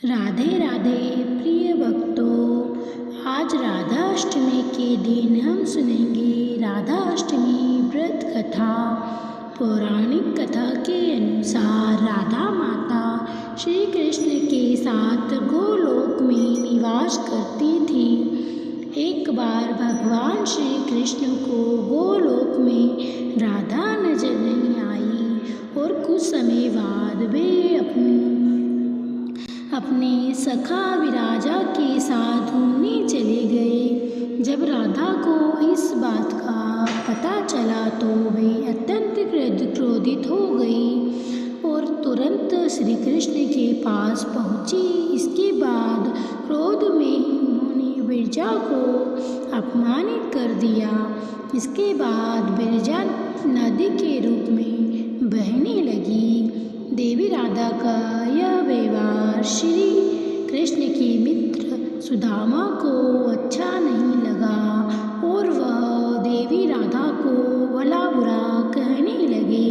राधे राधे प्रिय भक्तों, आज राधा अष्टमी के दिन हम सुनेंगे राधा अष्टमी व्रत कथा। पौराणिक कथा के अनुसार राधा माता श्री कृष्ण के साथ गोलोक में निवास करती थी। एक बार भगवान श्री कृष्ण को गोलोक में राधा नजर नहीं आई और कुछ समय बाद वे अपने सखा विराजा के साथ घूमने चले गए। जब राधा को इस बात का पता चला तो वे अत्यंत क्रोधित हो गई और तुरंत श्री कृष्ण के पास पहुंची। इसके बाद क्रोध में उन्होंने विरजा को अपमानित कर दिया। इसके बाद विरजा नदी के रूप में बहने लगी। देवी राधा का यह व्यवहार श्री कृष्ण के मित्र सुदामा को अच्छा नहीं लगा और वह देवी राधा को भला बुरा कहने लगे।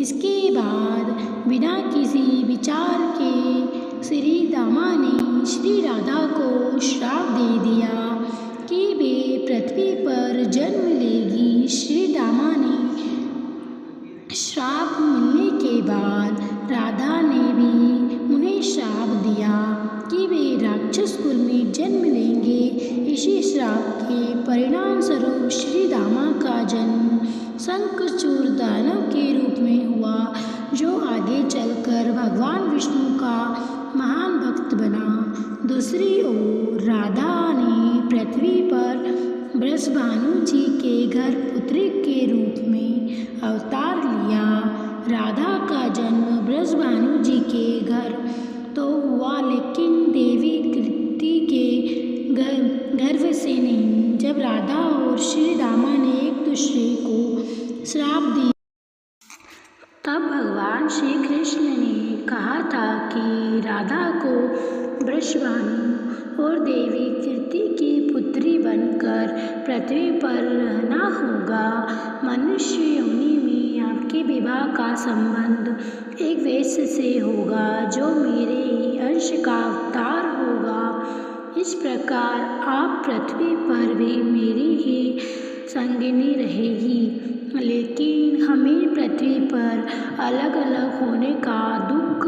इसके बाद बिना किसी विचार के श्री दामा ने श्री राधा को श्राप दे दिया कि वे पृथ्वी पर जन्म लेगी। श्री दामा ने श्राप मिलने के बाद राधा ने भी उन्हें श्राप दिया कि वे राक्षस कुल में जन्म लेंगे। इसी श्राप के परिणाम स्वरूप श्री दामा का जन्म शंखचूड़ दानव के रूप में हुआ, जो आगे चलकर भगवान विष्णु का महान भक्त बना। दूसरी ओर राधा ने पृथ्वी पर वृषभानु जी के घर पुत्री के रूप में अवतार लिया। राधा का जन्म वृषभानु जी के घर तो हुआ, लेकिन देवी कृति के गर्भ से नहीं। जब राधा और श्री दामा ने एक दूसरे को श्राप दिया, तब भगवान श्री कृष्ण ने कहा था कि राधा को वृषभानु और देवी कृति की पुत्री बनकर पृथ्वी पर रहना होगा। मनुष्य योनि में आपके विवाह का संबंध एक वैश्य से होगा जो मेरे ही अंश का अवतार होगा। इस प्रकार आप पृथ्वी पर भी मेरी ही संगिनी रहेगी, लेकिन हमें पृथ्वी पर अलग अलग होने का दुख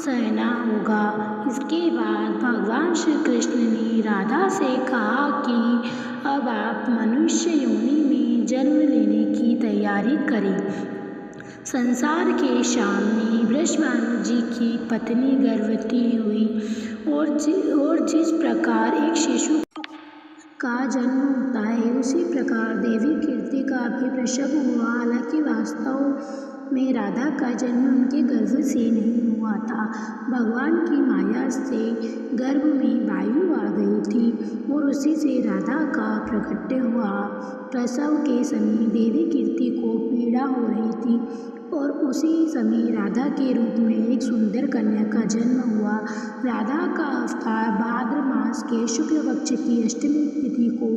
सहना होगा। इसके बाद भगवान श्री कृष्ण ने राधा से कहा कि अब आप मनुष्य योनि में जन्म लेने की तैयारी करें। संसार के सामने वृषभानु जी की पत्नी गर्भवती हुई और जिस प्रकार एक शिशु का जन्म होता है, उसी प्रकार देवी कीर्ति का भी प्रसव हुआ। हालांकि वास्तव में राधा का जन्म उनके गर्भ से नहीं हुआ था। भगवान की माया से गर्भ में वायु आ गई थी और उसी से राधा का प्रकट्य हुआ। प्रसव के समय देवी कीर्ति को पीड़ा हो रही थी और उसी समय राधा के रूप में एक सुंदर कन्या का जन्म हुआ। राधा का अवतार भाद्र मास के शुक्ल पक्ष की अष्टमी तिथि को